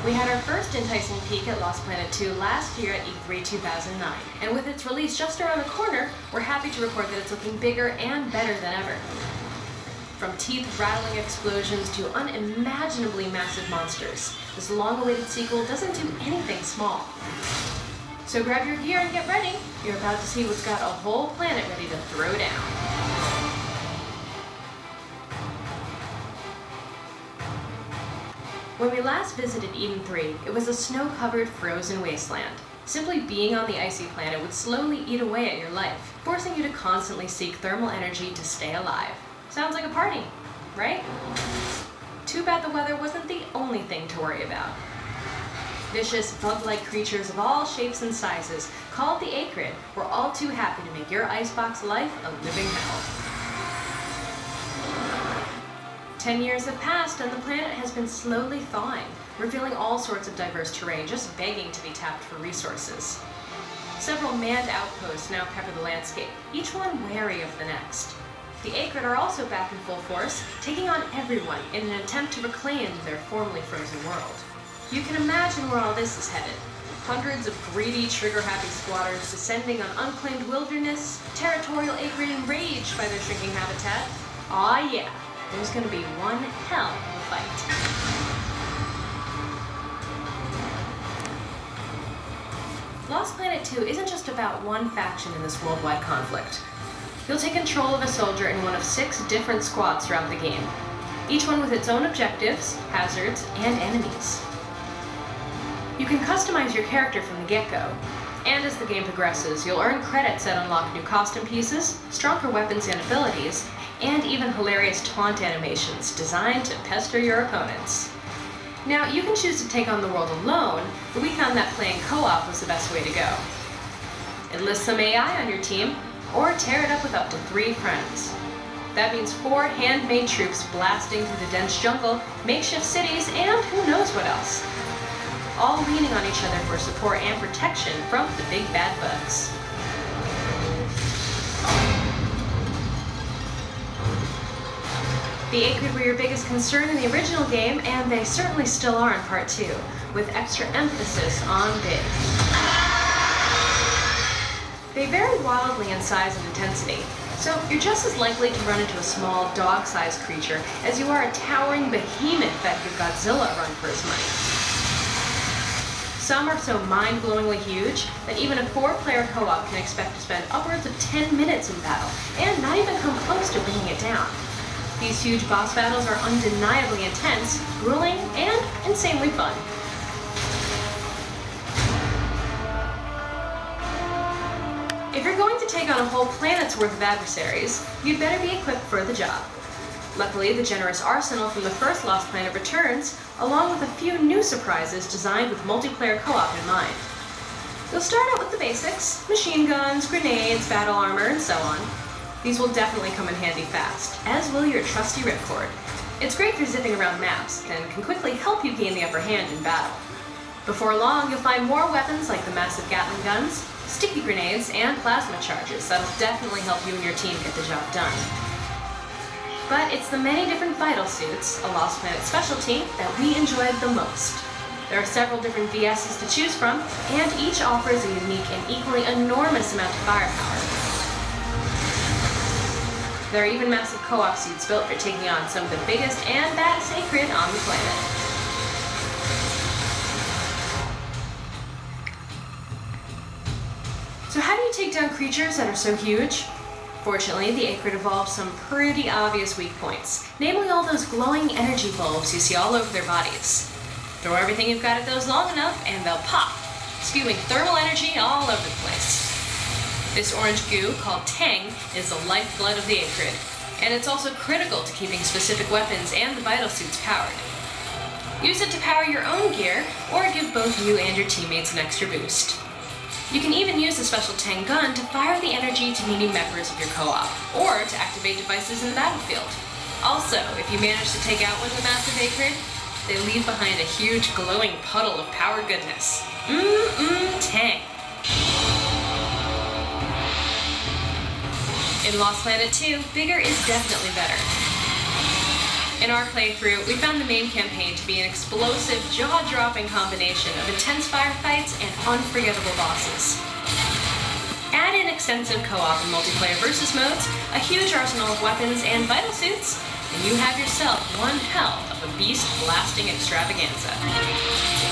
We had our first enticing peek at Lost Planet 2 last year at E3 2009, and with its release just around the corner, we're happy to report that it's looking bigger and better than ever. From teeth-rattling explosions to unimaginably massive monsters, this long-awaited sequel doesn't do anything small. So grab your gear and get ready. You're about to see what's got a whole planet ready to throw down. When we last visited Eden 3, it was a snow-covered, frozen wasteland. Simply being on the icy planet would slowly eat away at your life, forcing you to constantly seek thermal energy to stay alive. Sounds like a party, right? Too bad the weather wasn't the only thing to worry about. Vicious, bug-like creatures of all shapes and sizes, called the Acrid, were all too happy to make your icebox life a living hell. 10 years have passed and the planet has been slowly thawing, revealing all sorts of diverse terrain just begging to be tapped for resources. Several manned outposts now pepper the landscape, each one wary of the next. The Acrid are also back in full force, taking on everyone in an attempt to reclaim their formerly frozen world. You can imagine where all this is headed. Hundreds of greedy, trigger-happy squatters descending on unclaimed wilderness, territorial Acrid enraged by their shrinking habitat. Aw yeah! There's going to be one hell of a fight. Lost Planet 2 isn't just about one faction in this worldwide conflict. You'll take control of a soldier in one of 6 different squads throughout the game, each one with its own objectives, hazards, and enemies. You can customize your character from the get-go, and as the game progresses, you'll earn credits that unlock new costume pieces, stronger weapons and abilities, and even hilarious taunt animations designed to pester your opponents. Now, you can choose to take on the world alone, but we found that playing co-op was the best way to go. Enlist some AI on your team, or tear it up with up to 3 friends. That means 4 handmade troops blasting through the dense jungle, makeshift cities, and who knows what else. All leaning on each other for support and protection from the big bad bugs. The Acrid were your biggest concern in the original game, and they certainly still are in Part 2, with extra emphasis on big. They vary wildly in size and intensity, so you're just as likely to run into a small, dog-sized creature as you are a towering behemoth that could Godzilla run for his money. Some are so mind-blowingly huge that even a 4-player co-op can expect to spend upwards of 10 minutes in battle, and not even come close to bringing it down. These huge boss battles are undeniably intense, grueling, and insanely fun. If you're going to take on a whole planet's worth of adversaries, you'd better be equipped for the job. Luckily, the generous arsenal from the first Lost Planet returns, along with a few new surprises designed with multiplayer co-op in mind. You'll start out with the basics: machine guns, grenades, battle armor, and so on. These will definitely come in handy fast, as will your trusty ripcord. It's great for zipping around maps, and can quickly help you gain the upper hand in battle. Before long, you'll find more weapons like the massive Gatling guns, sticky grenades, and plasma charges that'll definitely help you and your team get the job done. But it's the many different vital suits, a Lost Planet specialty, that we enjoyed the most. There are several different VSs to choose from, and each offers a unique and equally enormous amount of firepower. There are even massive co-op suits built for taking on some of the biggest and baddest Acrid on the planet. So how do you take down creatures that are so huge? Fortunately, the Acrid evolved some pretty obvious weak points, namely all those glowing energy bulbs you see all over their bodies. Throw everything you've got at those long enough and they'll pop, spewing thermal energy all over the place. This orange goo, called Tang, is the lifeblood of the Acrid, and it's also critical to keeping specific weapons and the vital suits powered. Use it to power your own gear, or give both you and your teammates an extra boost. You can even use the special Tang gun to fire the energy to needy members of your co-op, or to activate devices in the battlefield. Also, if you manage to take out one of the massive Acrid, they leave behind a huge glowing puddle of power goodness. Tang! In Lost Planet 2, bigger is definitely better. In our playthrough, we found the main campaign to be an explosive, jaw-dropping combination of intense firefights and unforgettable bosses. Add in extensive co-op and multiplayer versus modes, a huge arsenal of weapons and vital suits, and you have yourself one hell of a beast-blasting extravaganza.